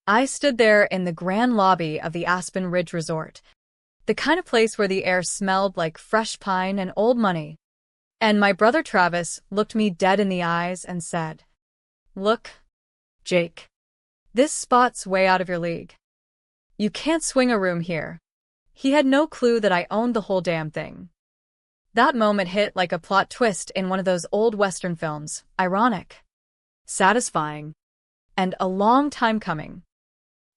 I stood there in the grand lobby of the Aspen Ridge Resort, the kind of place where the air smelled like fresh pine and old money. And my brother Travis looked me dead in the eyes and said, "Look, Jake, this spot's way out of your league. You can't swing a room here." He had no clue that I owned the whole damn thing. That moment hit like a plot twist in one of those old Western films, ironic, satisfying, and a long time coming.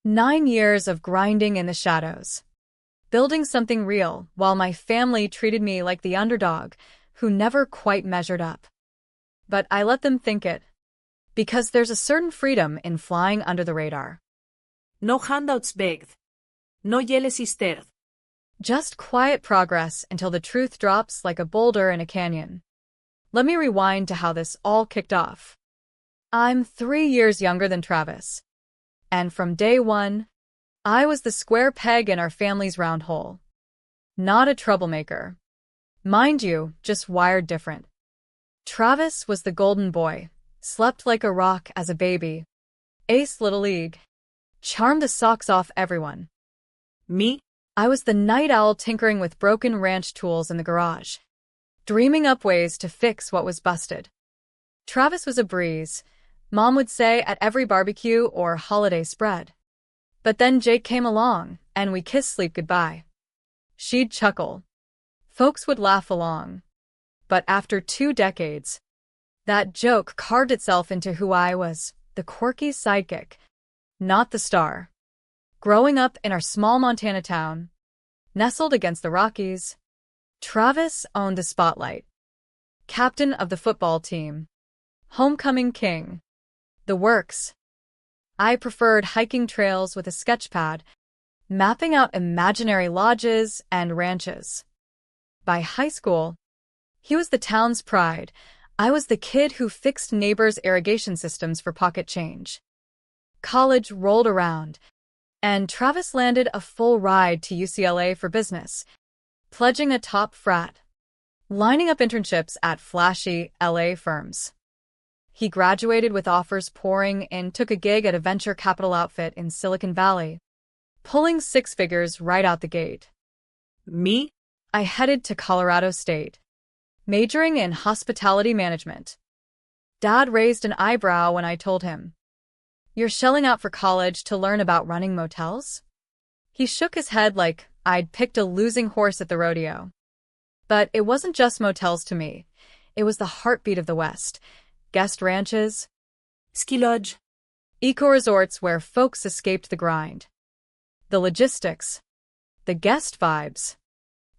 9 years of grinding in the shadows, building something real while my family treated me like the underdog who never quite measured up. But I let them think it, because there's a certain freedom in flying under the radar. No handouts begged. No jealousy stirred. Just quiet progress until the truth drops like a boulder in a canyon. Let me rewind to how this all kicked off. I'm 3 years younger than Travis. And from day one, I was the square peg in our family's round hole. Not a troublemaker. Mind you, just wired different. Travis was the golden boy, slept like a rock as a baby, aced Little League, charmed the socks off everyone. Me? I was the night owl tinkering with broken ranch tools in the garage, dreaming up ways to fix what was busted. Travis was a breeze, Mom would say at every barbecue or holiday spread. But then Jake came along, and we kissed sleep goodbye. She'd chuckle. Folks would laugh along. But after 2 decades, that joke carved itself into who I was, the quirky sidekick, not the star. Growing up in our small Montana town, nestled against the Rockies, Travis owned the spotlight. Captain of the football team. Homecoming king. The works. I preferred hiking trails with a sketchpad, mapping out imaginary lodges and ranches. By high school, he was the town's pride. I was the kid who fixed neighbors' irrigation systems for pocket change. College rolled around, and Travis landed a full ride to UCLA for business, pledging a top frat, lining up internships at flashy LA firms. He graduated with offers pouring in, took a gig at a venture capital outfit in Silicon Valley, pulling 6 figures right out the gate. Me? I headed to Colorado State, majoring in hospitality management. Dad raised an eyebrow when I told him, "You're shelling out for college to learn about running motels?" He shook his head like I'd picked a losing horse at the rodeo. But it wasn't just motels to me. It was the heartbeat of the West. Guest ranches, Ski lodge, eco-resorts where folks escaped the grind. The logistics, the guest vibes.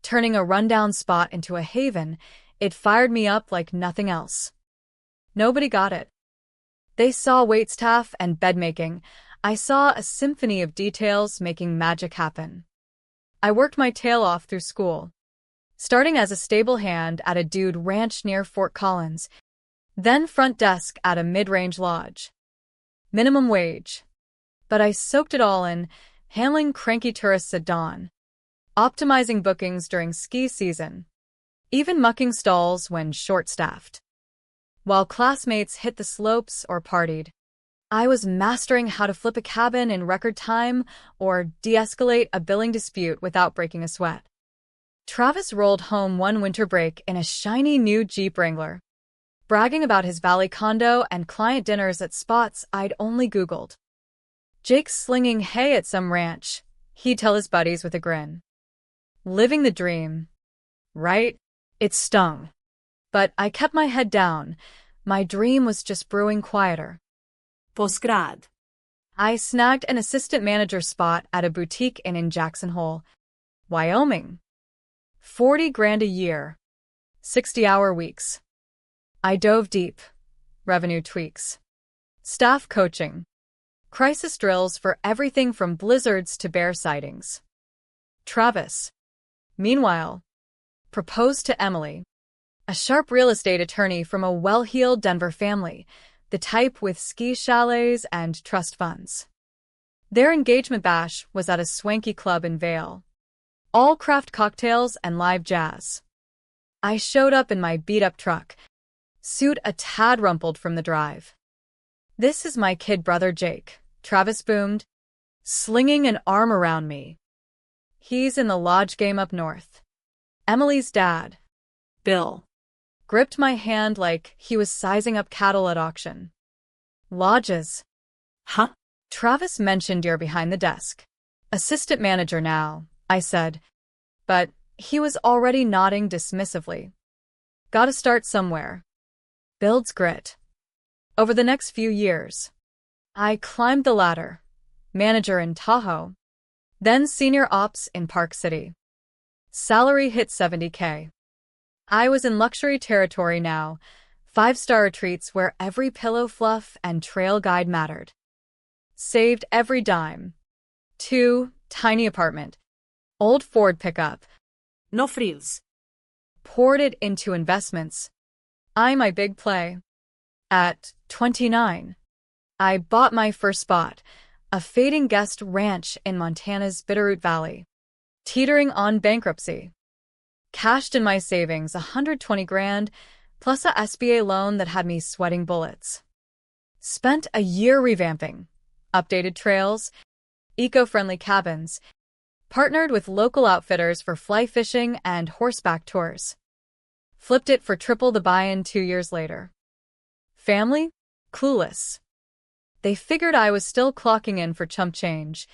Turning a rundown spot into a haven, it fired me up like nothing else. Nobody got it. They saw waitstaff and bedmaking. I saw a symphony of details making magic happen. I worked my tail off through school, starting as a stable hand at a dude ranch near Fort Collins, then front desk at a mid-range lodge. Minimum wage. But I soaked it all in, handling cranky tourists at dawn, optimizing bookings during ski season, even mucking stalls when short-staffed. While classmates hit the slopes or partied, I was mastering how to flip a cabin in record time or de-escalate a billing dispute without breaking a sweat. Travis rolled home one winter break in a shiny new Jeep Wrangler, bragging about his valley condo and client dinners at spots I'd only Googled. Jake's slinging hay at some ranch, he'd tell his buddies with a grin. Living the dream. Right? It stung. But I kept my head down. My dream was just brewing quieter. Postgrad. I snagged an assistant manager spot at a boutique inn in Jackson Hole, Wyoming. 40 grand a year. 60-hour weeks. I dove deep. Revenue tweaks. Staff coaching. Crisis drills for everything from blizzards to bear sightings. Travis, meanwhile, proposed to Emily, a sharp real estate attorney from a well-heeled Denver family, the type with ski chalets and trust funds. Their engagement bash was at a swanky club in Vail. All craft cocktails and live jazz. I showed up in my beat-up truck, suit a tad rumpled from the drive. "This is my kid brother Jake," Travis boomed, slinging an arm around me. He's in the lodge game up north. Emily's dad, Bill. gripped my hand like he was sizing up cattle at auction. Lodges. Huh? Travis mentioned you're behind the desk. Assistant manager now, I said. But he was already nodding dismissively. Gotta start somewhere. Builds grit. Over the next few years, I climbed the ladder. Manager in Tahoe. Then senior ops in Park City. Salary hit $70K. I was in luxury territory now, 5-star retreats where every pillow fluff and trail guide mattered. Saved every dime. 2, tiny apartment. Old Ford pickup. No frills. Poured it into investments. My big play. At 29, I bought my first spot, a fading guest ranch in Montana's Bitterroot Valley, teetering on bankruptcy. Cashed in my savings $120,000 plus a SBA loan that had me sweating bullets. Spent a year revamping, updated trails, eco-friendly cabins, partnered with local outfitters for fly fishing and horseback tours. Flipped it for triple the buy-in 2 years later. Family? Clueless. They figured I was still clocking in for chump change,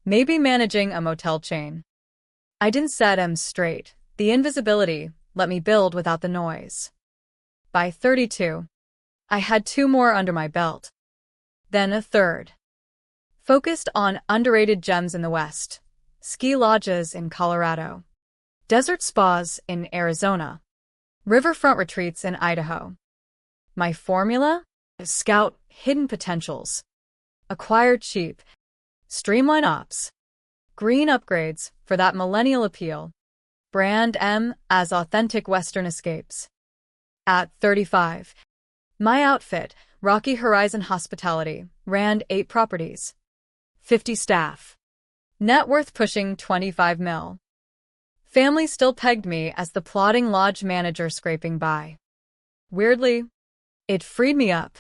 maybe managing a motel chain. I didn't set 'em straight. The invisibility let me build without the noise. By 32, I had 2 more under my belt. Then a third. Focused on underrated gems in the West, ski lodges in Colorado, desert spas in Arizona, riverfront retreats in Idaho. My formula? Scout hidden potentials. Acquire cheap. Streamline ops. Green upgrades for that millennial appeal. Brand M as authentic Western escapes. At 35, my outfit, Rocky Horizon Hospitality, ran 8 properties. 50 staff. Net worth pushing 25 mil. Family still pegged me as the plodding lodge manager scraping by. Weirdly, it freed me up.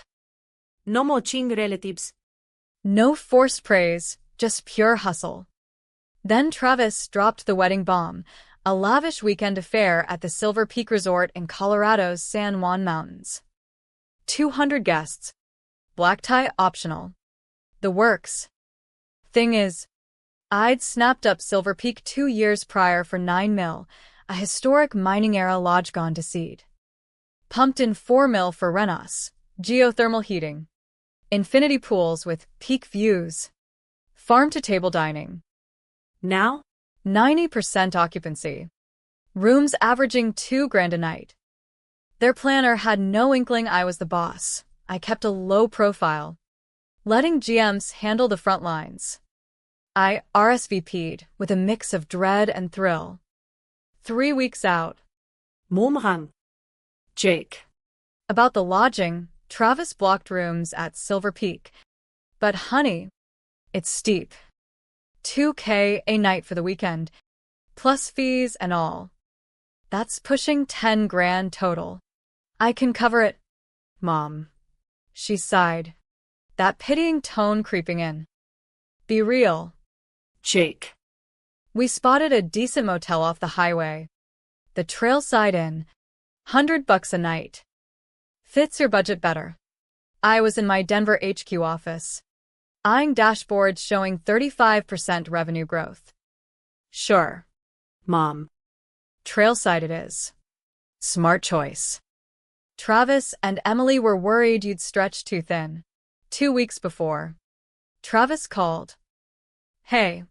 No moching relatives. No forced praise, just pure hustle. Then Travis dropped the wedding bomb, a lavish weekend affair at the Silver Peak Resort in Colorado's San Juan Mountains. 200 guests. Black tie optional. The works. Thing is, I'd snapped up Silver Peak 2 years prior for $9 mil, a historic mining-era lodge gone to seed. Pumped in $4 mil for Renos, geothermal heating. Infinity pools with peak views. Farm-to-table dining. Now? 90% occupancy. Rooms averaging $2,000 a night. Their planner had no inkling I was the boss. I kept a low profile, letting GMs handle the front lines. I RSVP'd with a mix of dread and thrill. 3 weeks out. Mumran. Jake. About the lodging, Travis blocked rooms at Silver Peak. But honey, it's steep. $2K a night for the weekend, plus fees and all. That's pushing $10,000 total. I can cover it, Mom. She sighed, that pitying tone creeping in. Be real. Jake. We spotted a decent motel off the highway. The Trailside Inn. $100 a night. Fits your budget better. I was in my Denver HQ office, eyeing dashboards showing 35% revenue growth. Sure. Mom. Trailside it is. Smart choice. Travis and Emily were worried you'd stretch too thin. 2 weeks before, Travis called. Hey,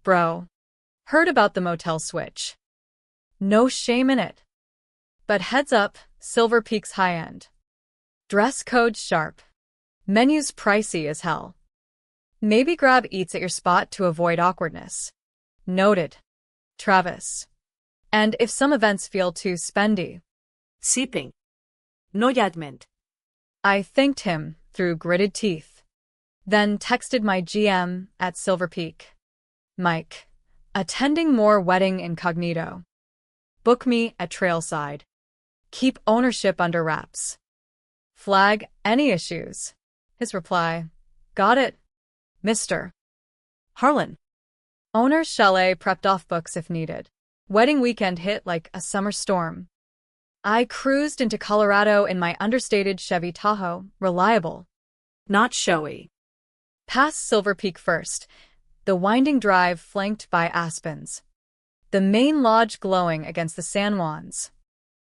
bro. Heard about the motel switch. No shame in it. But heads up, Silver Peak's high-end. Dress code sharp. Menus pricey as hell. Maybe grab eats at your spot to avoid awkwardness. Noted. Travis. And if some events feel too spendy. Sipping. No judgment. I thanked him through gritted teeth. Then texted my GM at Silver Peak. Mike. Attending more wedding incognito. Book me at Trailside. Keep ownership under wraps. Flag any issues. His reply. Got it, Mr. Harlan. Owner's chalet prepped off books if needed. Wedding weekend hit like a summer storm. I cruised into Colorado in my understated Chevy Tahoe, reliable. Not showy. Past Silver Peak first, the winding drive flanked by aspens. The main lodge glowing against the San Juans.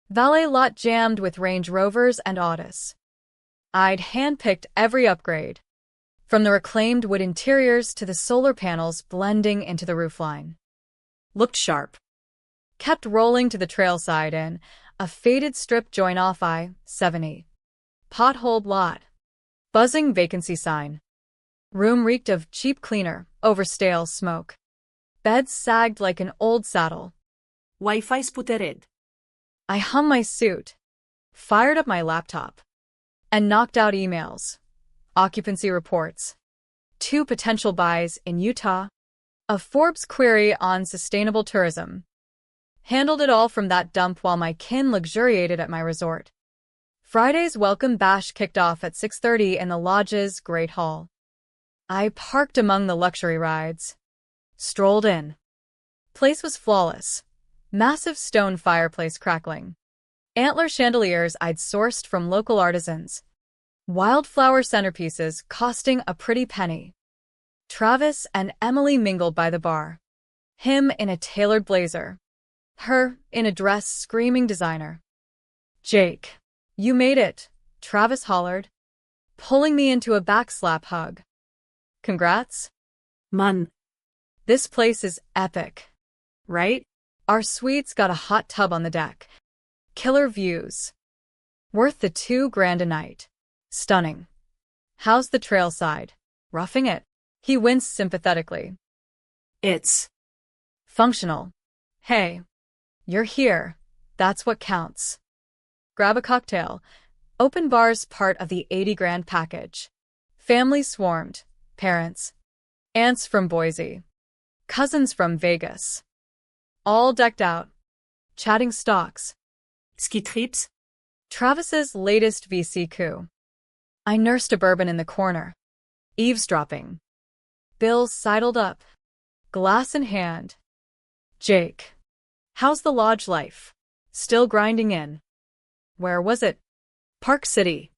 Valet lot jammed with Range Rovers and Autos. I'd handpicked every upgrade, from the reclaimed wood interiors to the solar panels blending into the roofline. Looked sharp. Kept rolling to the trail side in a faded strip joint off I-70. Potholed lot. Buzzing vacancy sign. Room reeked of cheap cleaner over stale smoke. Beds sagged like an old saddle. Wi-Fi sputered. I hung my suit, fired up my laptop, and knocked out emails, occupancy reports, 2 potential buys in Utah, a Forbes query on sustainable tourism. Handled it all from that dump while my kin luxuriated at my resort. Friday's welcome bash kicked off at 6:30 in the lodge's Great Hall. I parked among the luxury rides. Strolled in. Place was flawless. Massive stone fireplace crackling. Antler chandeliers I'd sourced from local artisans. Wildflower centerpieces costing a pretty penny. Travis and Emily mingled by the bar. Him in a tailored blazer. Her in a dress screaming designer. "Jake, you made it," Travis hollered, pulling me into a backslap hug. "Congrats." Man. This place is epic. Right? Our suite's got a hot tub on the deck. Killer views. Worth the $2,000 a night. Stunning. "How's the trail side? Roughing it?" He winced sympathetically. It's "Functional. Hey, you're here. That's what counts." Grab a cocktail. Open bar's part of the $80,000 package. Family swarmed. Parents. Aunts from Boise. Cousins from Vegas. All decked out. Chatting stocks. ski trips. Travis's latest VC coup. I nursed a bourbon in the corner. Eavesdropping. Bill sidled up. Glass in hand. "Jake, how's the lodge life? Still grinding in?" "Where was it?" "Park City.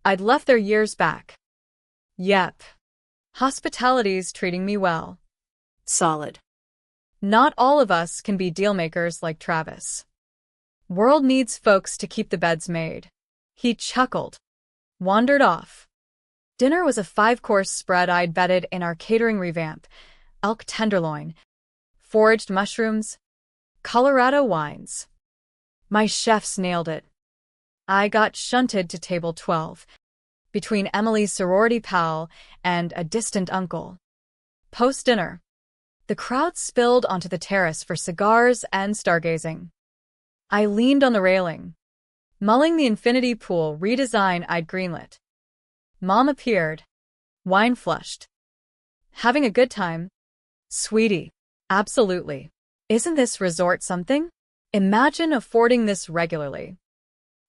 I'd left there years back." "Yep. Hospitality's treating me well." Solid. Not all of us can be dealmakers like Travis. World needs folks to keep the beds made. He chuckled. Wandered off. Dinner was a 5-course spread I'd betted in our catering revamp. Elk tenderloin. Foraged mushrooms. Colorado wines. My chefs nailed it. I got shunted to table 12. Between Emily's sorority pal and a distant uncle. Post-dinner. The crowd spilled onto the terrace for cigars and stargazing. I leaned on the railing, mulling the infinity pool redesign I'd greenlit. Mom appeared, wine flushed. "Having a good time?" "Sweetie, absolutely. Isn't this resort something? Imagine affording this regularly."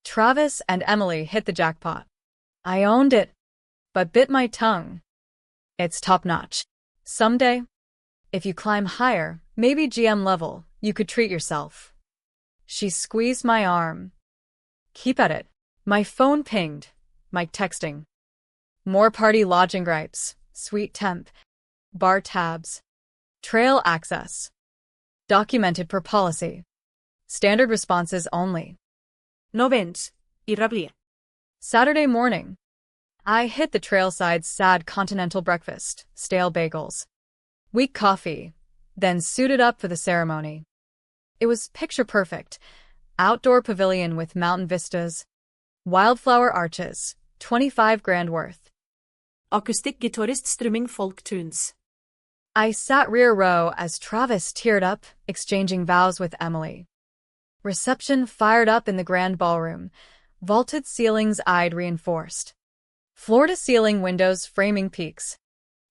Travis and Emily hit the jackpot. I owned it, but bit my tongue. It's top-notch. Someday, if you climb higher, maybe GM level, you could treat yourself. She squeezed my arm. "Keep at it." My phone pinged. Mike texting. More party lodging gripes. Sweet temp. Bar tabs. Trail access. Documented per policy. Standard responses only. No vents. Irrablia. Saturday morning. I hit the trailside's sad continental breakfast, stale bagels. Weak coffee, then suited up for the ceremony. It was picture perfect. Outdoor pavilion with mountain vistas. Wildflower arches, $25,000 worth. Acoustic guitarist strumming folk tunes. I sat rear row as Travis teared up, exchanging vows with Emily. Reception fired up in the grand ballroom. Vaulted ceilings I'd reinforced. Floor-to-ceiling windows framing peaks.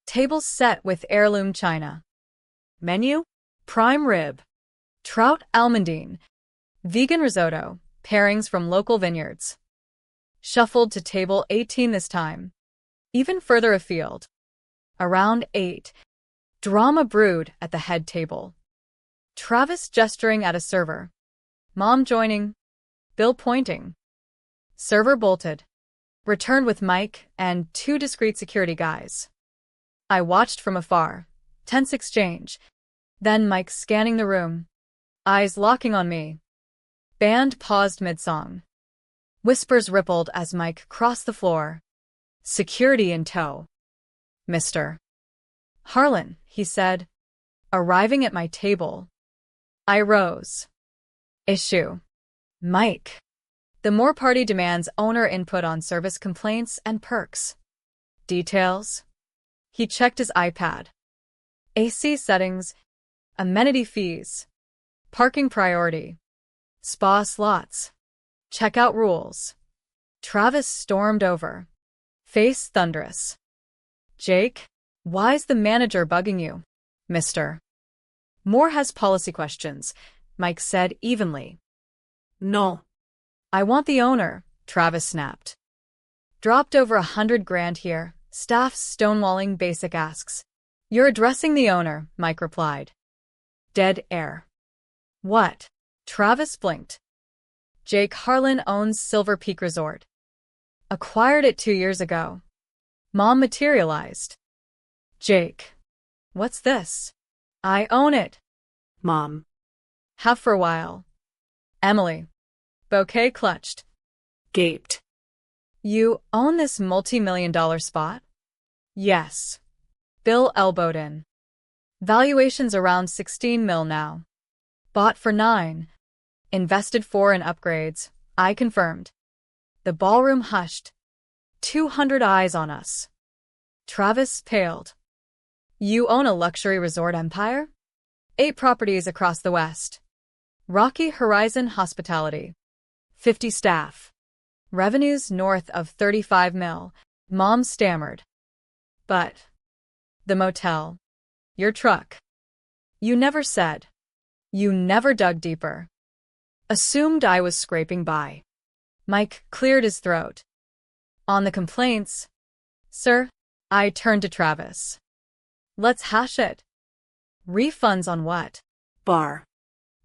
Tables set with heirloom china. Menu? Prime rib. Trout almondine. Vegan risotto. Pairings from local vineyards. Shuffled to table 18 this time. Even further afield. Around 8. Drama brewed at the head table. Travis gesturing at a server. Mom joining. Bill pointing. Server bolted. Returned with Mike and 2 discreet security guys. I watched from afar. Tense exchange. Then Mike scanning the room. Eyes locking on me. Band paused mid-song. Whispers rippled as Mike crossed the floor. Security in tow. Mr. Harlan, he said, arriving at my table. I rose. Issue. Mike. The more party demands owner input on service complaints and perks. Details. He checked his iPad. AC settings. Amenity fees. Parking priority. Spa slots. Checkout rules. Travis stormed over. Face thunderous. Jake, why's the manager bugging you, mister? Moore has policy questions, Mike said evenly. No. I want the owner, Travis snapped. Dropped over $100,000 here, staff's stonewalling basic asks. You're addressing the owner, Mike replied. Dead air. What? Travis blinked. Jake Harlan owns Silver Peak Resort. Acquired it 2 years ago. Mom materialized. Jake. What's this? I own it. Mom. Have for a while. Emily. Bouquet clutched. Gaped. You own this multi-million-dollar spot? Yes. Bill elbowed in. Valuation's around 16 mil now. Bought for 9. Invested 4 in upgrades, I confirmed. The ballroom hushed. 200 eyes on us. Travis paled. You own a luxury resort empire? 8 properties across the West. Rocky Horizon Hospitality. 50 staff. Revenues north of 35 mil. Mom stammered. But the motel. Your truck. You never said. You never dug deeper. Assumed I was scraping by. Mike cleared his throat. On the complaints, sir, I turned to Travis. Let's hash it. Refunds on what? Bar.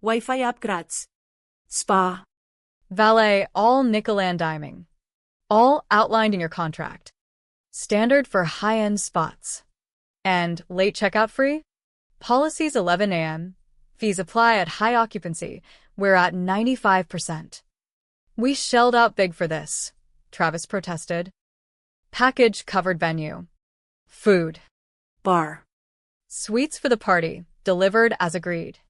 Wi-Fi upgrades. Spa. Valet, all nickel and diming. All outlined in your contract. Standard for high-end spots. And late checkout free? Policies 11 a.m. Fees apply at high occupancy. We're at 95%. We shelled out big for this, Travis protested. Package covered venue. Food. Bar. Sweets for the party, delivered as agreed.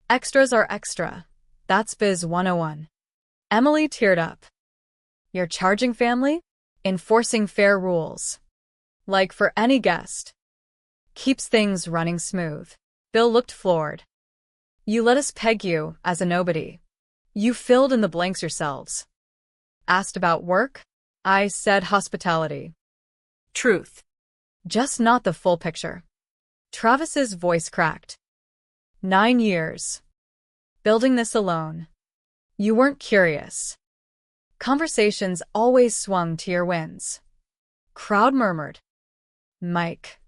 Extras are extra. That's Biz 101. Emily teared up. You're charging family? Enforcing fair rules. Like for any guest. Keeps things running smooth. Bill looked floored. You let us peg you as a nobody. You filled in the blanks yourselves. Asked about work? I said hospitality. Truth. Just not the full picture. Travis's voice cracked. 9 years. Building this alone. You weren't curious. Conversations always swung to your wins. Crowd murmured. Mike.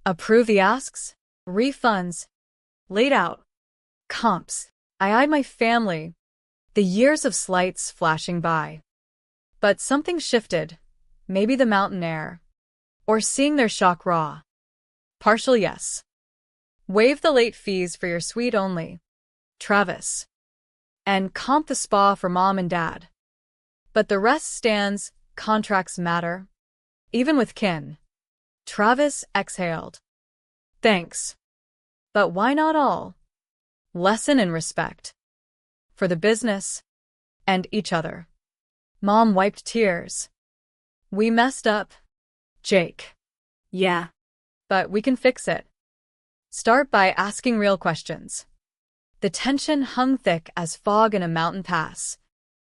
Approve the asks? Refunds. Laid out. Comps. I eyed my family. The years of slights flashing by. But something shifted. Maybe the mountain air. Or seeing their shock raw. Partial yes. Waive the late fees for your suite only. Travis. And comp the spa for mom and dad. But the rest stands, contracts matter. Even with kin. Travis exhaled. Thanks. But why not all? Lesson in respect. For the business. And each other. Mom wiped tears. We messed up. Jake. Yeah. But we can fix it. Start by asking real questions. The tension hung thick as fog in a mountain pass.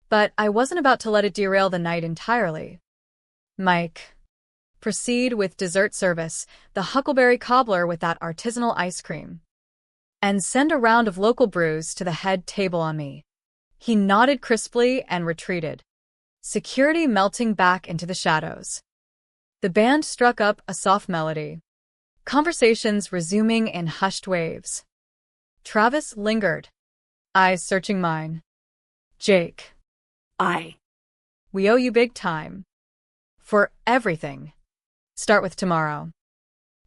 But I wasn't about to let it derail the night entirely. Mike. Proceed with dessert service, the huckleberry cobbler with that artisanal ice cream. And send a round of local brews to the head table on me. He nodded crisply and retreated. Security melting back into the shadows. The band struck up a soft melody. Conversations resuming in hushed waves. Travis lingered, eyes searching mine. Jake, we owe you big time. For everything. Start with tomorrow.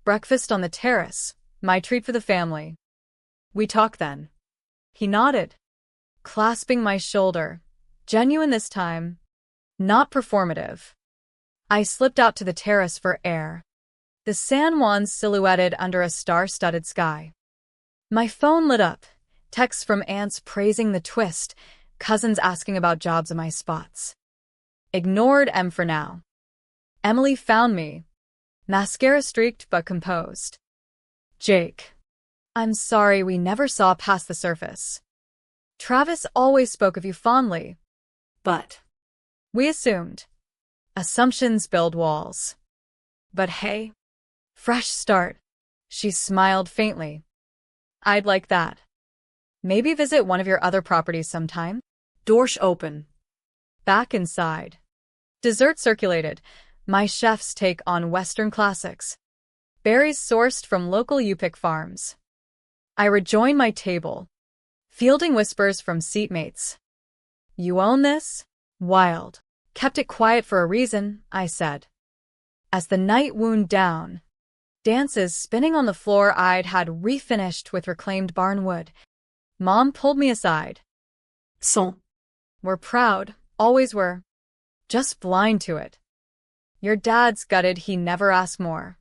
Breakfast on the terrace, my treat for the family. We talk then. He nodded, clasping my shoulder. Genuine this time. Not performative. I slipped out to the terrace for air. The San Juans silhouetted under a star-studded sky. My phone lit up, texts from aunts praising the twist, cousins asking about jobs in my spots. Ignored M for now. Emily found me, mascara streaked but composed. Jake, I'm sorry we never saw past the surface. Travis always spoke of you fondly. But We assumed. Assumptions build walls. But hey, fresh start. She smiled faintly. I'd like that. Maybe visit one of your other properties sometime? Doors open. Back inside. Dessert circulated, my chef's take on Western classics. Berries sourced from local U-pick farms. I rejoined my table, fielding whispers from seatmates. You own this? Wild. Kept it quiet for a reason, I said. As the night wound down, dances spinning on the floor I'd had refinished with reclaimed barnwood. Mom pulled me aside. We're proud, always were. Just blind to it. Your dad's gutted he never asked more.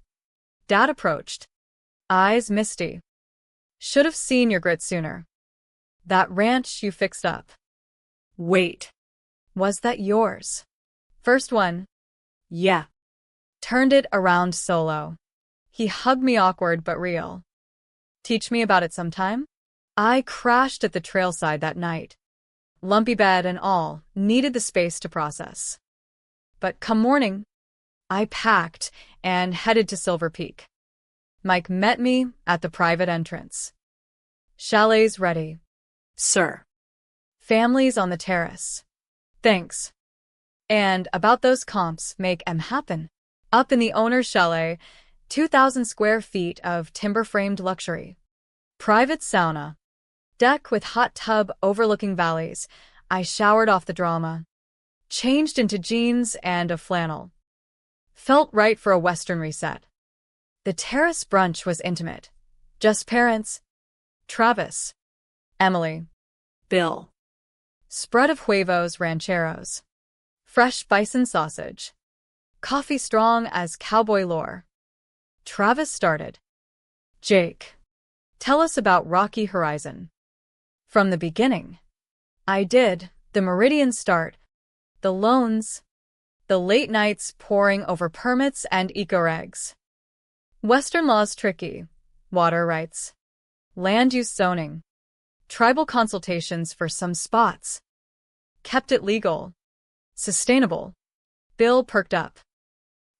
Dad approached, eyes misty. Should have seen your grit sooner. That ranch you fixed up. Wait. Was that yours? First one. Yeah. Turned it around solo. He hugged me awkward but real. Teach me about it sometime? I crashed at the trailside that night. Lumpy bed and all, needed the space to process. But come morning, I packed and headed to Silver Peak. Mike met me at the private entrance. Chalet's ready. Sir. Families on the terrace. Thanks. And about those comps, make 'em happen. Up in the owner's chalet, 2,000 square feet of timber-framed luxury. Private sauna. Deck with hot tub overlooking valleys. I showered off the drama. Changed into jeans and a flannel. Felt right for a Western reset. The terrace brunch was intimate. Just parents. Travis. Emily. Bill. Spread of huevos rancheros. Fresh bison sausage. Coffee strong as cowboy lore. Travis started. Jake, tell us about Rocky Horizon. From the beginning. I did, the Meridian start. The loans. The late nights poring over permits and eco-regs. Western law's tricky. Water rights. Land use zoning. Tribal consultations for some spots. Kept it legal. Sustainable. Bill perked up.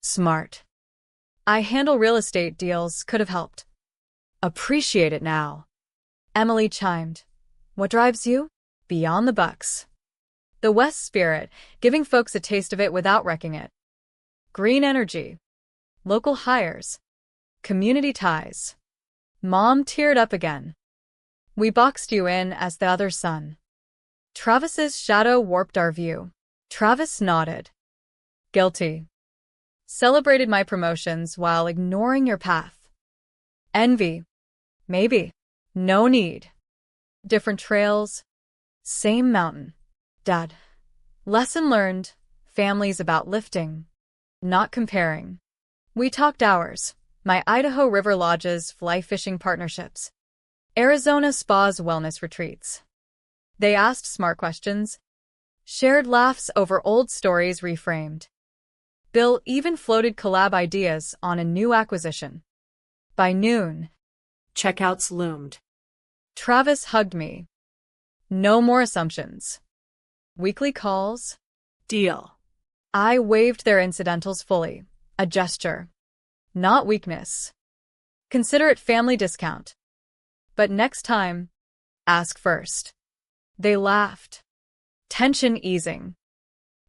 Smart. I handle real estate deals, could have helped. Appreciate it now. Emily chimed. What drives you? Beyond the bucks. The West spirit, giving folks a taste of it without wrecking it. Green energy. Local hires. Community ties. Mom teared up again. We boxed you in as the other son. Travis's shadow warped our view. Travis nodded. Guilty. Celebrated my promotions while ignoring your path. Envy. Maybe. No need. Different trails. Same mountain. Dad. Lesson learned. Families about lifting. Not comparing. We talked hours. My Idaho River Lodge's fly fishing partnerships. Arizona Spa's wellness retreats. They asked smart questions. Shared laughs over old stories reframed. Bill even floated collab ideas on a new acquisition. By noon, Checkouts loomed. Travis hugged me. No more assumptions. Weekly calls. Deal. I waived their incidentals fully. A gesture. Not weakness. Consider it family discount. But next time, ask first. They laughed. Tension easing.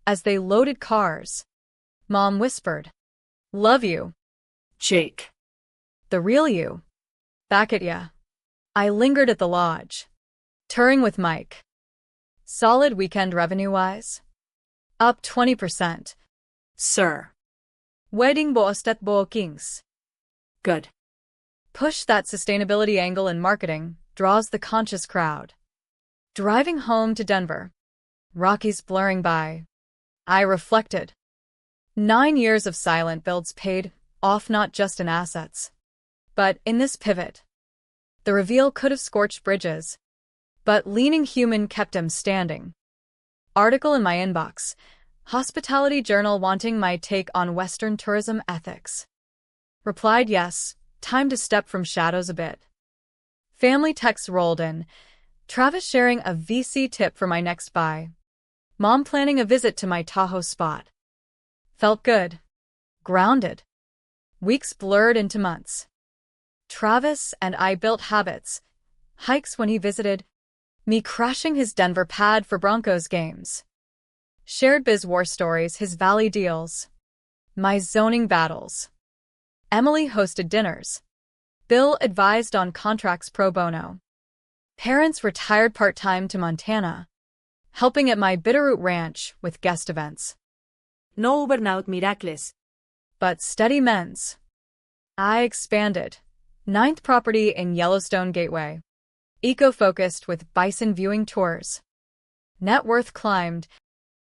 As they loaded cars, Mom whispered, Love you. Jake. The real you. Back at ya. I lingered at the lodge. Touring with Mike. Solid weekend revenue-wise? Up 20%. Sir. Wedding boosted bookings. Good. Push that sustainability angle in marketing, draws the conscious crowd. Driving home to Denver. Rockies blurring by. I reflected. 9 years of silent builds paid off not just in assets, but in this pivot. The reveal could have scorched bridges, but leaning human kept him standing. Article in my inbox. Hospitality Journal wanting my take on Western tourism ethics. Replied yes, time to step from shadows a bit. Family texts rolled in. Travis sharing a VC tip for my next buy. Mom planning a visit to my Tahoe spot. Felt good. Grounded. Weeks blurred into months. Travis and I built habits. Hikes when he visited. Me crashing his Denver pad for Broncos games. Shared biz war stories, his Valley deals. My zoning battles. Emily hosted dinners. Bill advised on contracts pro bono. Parents retired part-time to Montana, helping at my Bitterroot Ranch with guest events. No burnout miracles. But steady men's. I expanded. 9th property in Yellowstone Gateway. Eco-focused with bison viewing tours. Net worth climbed,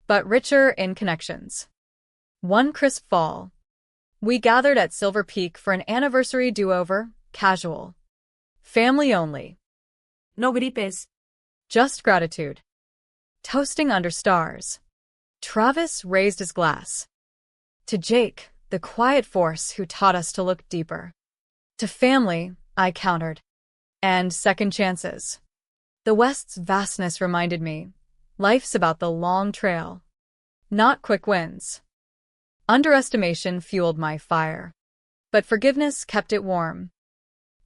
but richer in connections. One crisp fall. We gathered at Silver Peak for an anniversary do-over, casual. Family only. No gripes. Just gratitude. Toasting under stars. Travis raised his glass. To Jake, the quiet force who taught us to look deeper. To family, I countered. And second chances. The West's vastness reminded me, life's about the long trail, not quick wins. Underestimation fueled my fire, but forgiveness kept it warm.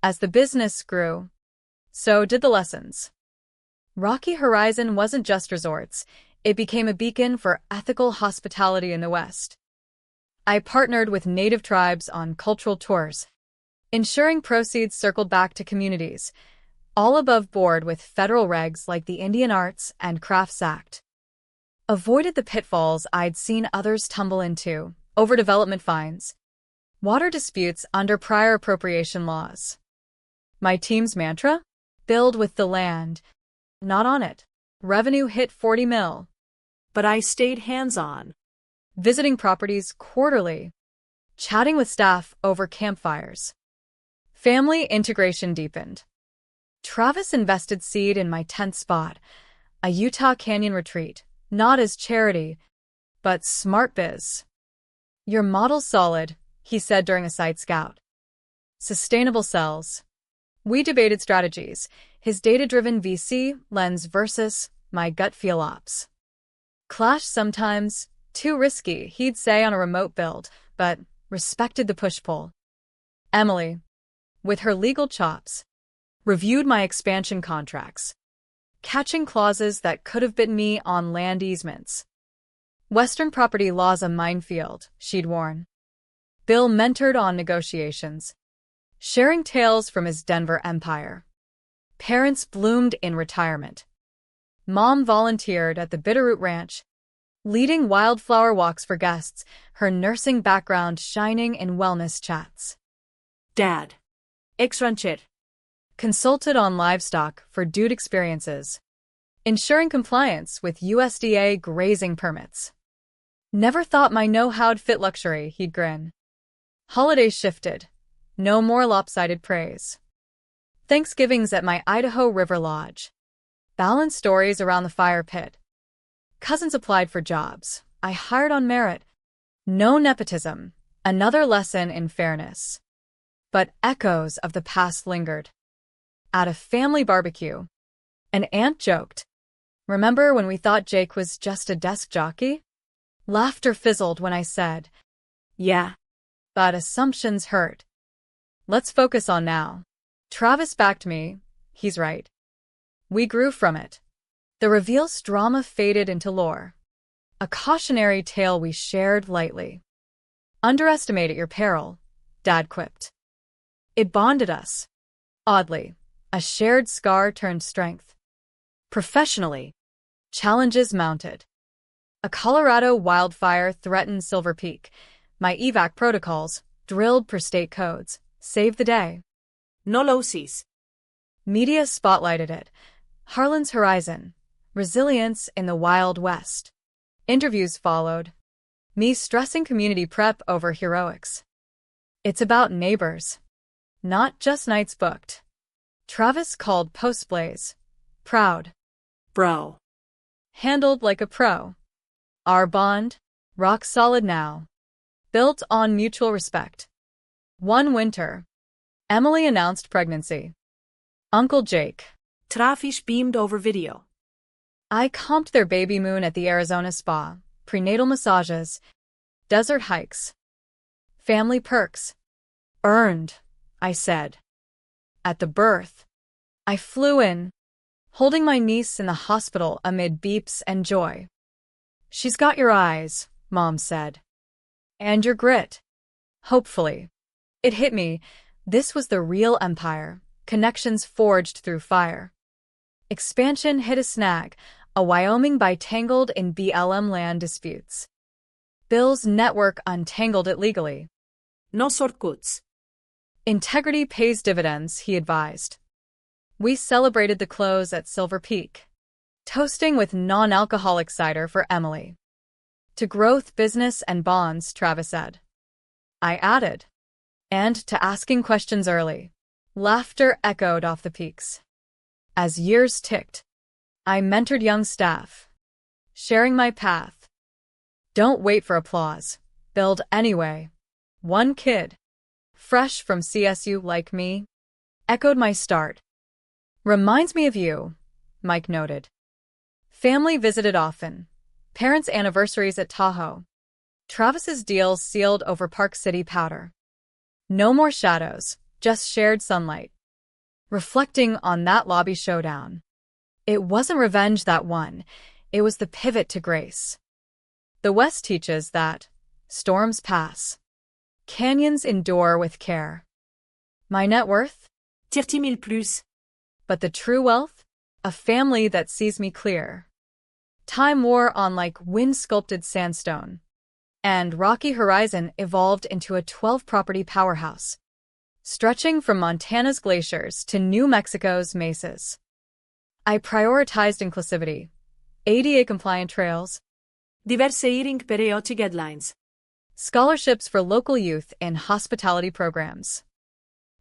As the business grew, so did the lessons. Rocky Horizon wasn't just resorts, it became a beacon for ethical hospitality in the West. I partnered with native tribes on cultural tours, ensuring proceeds circled back to communities, all above board with federal regs like the Indian Arts and Crafts Act. Avoided the pitfalls I'd seen others tumble into, overdevelopment fines, water disputes under prior appropriation laws. My team's mantra? Build with the land, not on it. Revenue hit 40 mil. But I stayed hands-on. Visiting properties quarterly. Chatting with staff over campfires. Family integration deepened. Travis invested seed in my 10th spot, a Utah Canyon retreat, not as charity, but smart biz. Your model's solid, he said during a site scout. Sustainable sells. We debated strategies, his data-driven VC lens versus my gut feel ops. Clash sometimes, too risky, he'd say on a remote build, but respected the push-pull. Emily, with her legal chops, reviewed my expansion contracts, catching clauses that could have bitten me on land easements. Western property law's a minefield, she'd warn. Bill mentored on negotiations, sharing tales from his Denver empire. Parents bloomed in retirement. Mom volunteered at the Bitterroot Ranch, leading wildflower walks for guests, her nursing background shining in wellness chats. Dad. Ex-rancher. Consulted on livestock for dude experiences, ensuring compliance with USDA grazing permits. Never thought my know-how'd fit luxury, he'd grin. Holidays shifted. No more lopsided praise. Thanksgivings at my Idaho River Lodge. Balanced stories around the fire pit. Cousins applied for jobs. I hired on merit. No nepotism. Another lesson in fairness. But echoes of the past lingered. At a family barbecue, an aunt joked, "Remember when we thought Jake was just a desk jockey?" Laughter fizzled when I said, "Yeah, but assumptions hurt. Let's focus on now." Travis backed me. He's right. We grew from it. The reveal's drama faded into lore. A cautionary tale we shared lightly. Underestimate at your peril, Dad quipped. It bonded us. Oddly, a shared scar turned strength. Professionally, challenges mounted. A Colorado wildfire threatened Silver Peak. My evac protocols, drilled per state codes, saved the day. No losses. Media spotlighted it. Harlan's Horizon. Resilience in the Wild West. Interviews followed. Me stressing community prep over heroics. It's about neighbors. Not just nights booked. Travis called Postblaze. Proud. Bro. Handled like a pro. Our bond? Rock solid now. Built on mutual respect. One winter. Emily announced pregnancy. Uncle Jake. Travis beamed over video. I comped their baby moon at the Arizona spa. Prenatal massages. Desert hikes. Family perks. Earned, I said. At the birth, I flew in, holding my niece in the hospital amid beeps and joy. She's got your eyes, Mom said. And your grit. Hopefully. It hit me. This was the real empire, connections forged through fire. Expansion hit a snag, a Wyoming tangled in BLM land disputes. Bill's network untangled it legally. No shortcuts. Integrity pays dividends, he advised. We celebrated the close at Silver Peak, toasting with non-alcoholic cider for Emily. To growth, business, and bonds, Travis said. I added. And to asking questions early. Laughter echoed off the peaks. As years ticked, I mentored young staff, sharing my path. Don't wait for applause. Build anyway. One kid, fresh from CSU like me, echoed my start. Reminds me of you, Mike noted. Family visited often. Parents' anniversaries at Tahoe. Travis's deals sealed over Park City powder. No more shadows, just shared sunlight. Reflecting on that lobby showdown. It wasn't revenge that won. It was the pivot to grace. The West teaches that storms pass. Canyons endure with care. My net worth? 30,000 plus. But the true wealth? A family that sees me clear. Time wore on like wind-sculpted sandstone. And Rocky Horizon evolved into a 12-property powerhouse, stretching from Montana's glaciers to New Mexico's mesas. I prioritized inclusivity, ADA-compliant trails, Diversifying periodic guidelines. Scholarships for local youth in hospitality programs.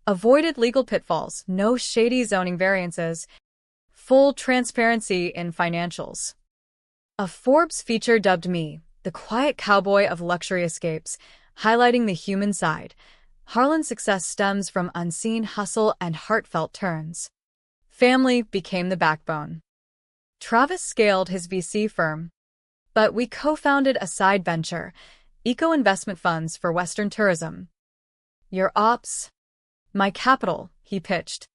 Avoided legal pitfalls, no shady zoning variances, full transparency in financials. A Forbes feature dubbed me the quiet cowboy of luxury escapes, highlighting the human side. Harlan's success stems from unseen hustle and heartfelt turns. Family became the backbone. Travis scaled his VC firm, but we co-founded a side venture, eco-investment funds for Western tourism. Your ops? My capital, he pitched.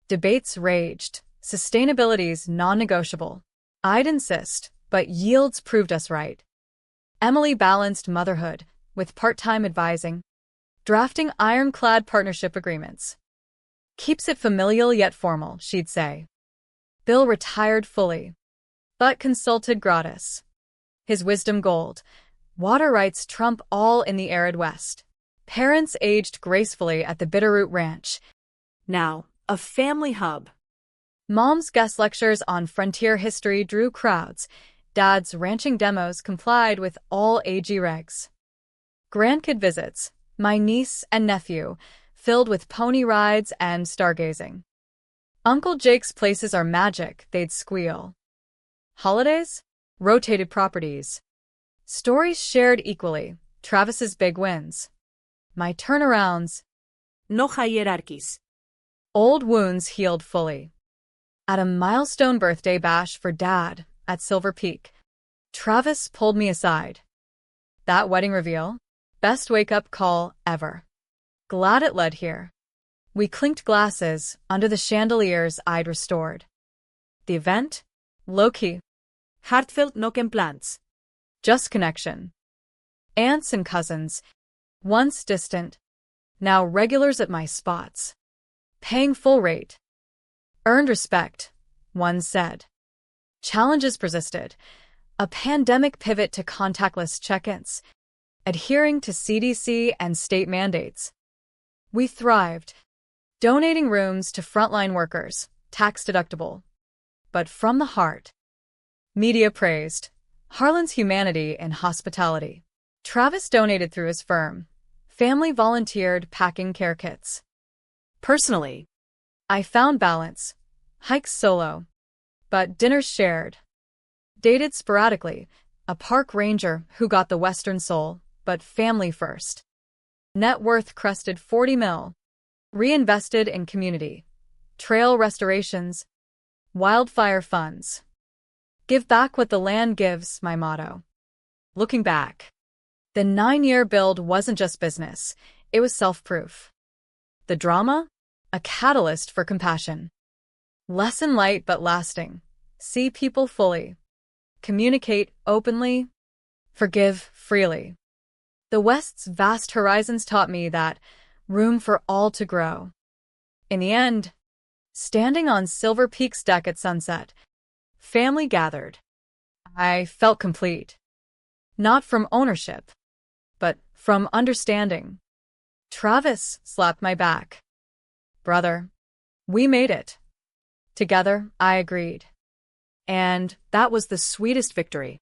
Debates raged. Sustainability's non-negotiable. I'd insist, but yields proved us right. Emily balanced motherhood with part-time advising, drafting ironclad partnership agreements. Keeps it familial yet formal, she'd say. Bill retired fully, but consulted gratis. His wisdom gold. Water rights trump all in the arid West. Parents aged gracefully at the Bitterroot Ranch. Now, a family hub. Mom's guest lectures on frontier history drew crowds. Dad's ranching demos complied with all AG regs. Grandkid visits, my niece and nephew, filled with pony rides and stargazing. Uncle Jake's places are magic, they'd squeal. Holidays? Rotated properties. Stories shared equally, Travis's big wins. My turnarounds. No hierarchies. Old wounds healed fully. At a milestone birthday bash for Dad at Silver Peak, Travis pulled me aside. That wedding reveal? Best wake-up call ever. Glad it led here. We clinked glasses under the chandeliers I'd restored. The event? Low-key. Heartfelt, no plans. Just connection. Aunts and cousins, once distant, Now regulars at my spots. Paying full rate. Earned respect, one said. Challenges persisted. A pandemic pivot to contactless check-ins. Adhering to CDC and state mandates. We thrived. Donating rooms to frontline workers, tax-deductible. But from the heart. Media praised Harlan's humanity and hospitality. Travis donated through his firm. Family volunteered packing care kits. Personally, I found balance. Hikes solo. But dinners shared. Dated sporadically. A park ranger who got the Western soul, but family first. Net worth crested 40 mil. Reinvested in community. Trail restorations. Wildfire funds. Give back what the land gives, my motto. Looking back, the 9-year build wasn't just business, it was self-proof. The drama? A catalyst for compassion. Lesson light but lasting. See people fully. Communicate openly. Forgive freely. The West's vast horizons taught me that room for all to grow. In the end, standing on Silver Peak's deck at sunset, family gathered. I felt complete. Not from ownership, but from understanding. Travis slapped my back. Brother, we made it. Together, I agreed. And that was the sweetest victory.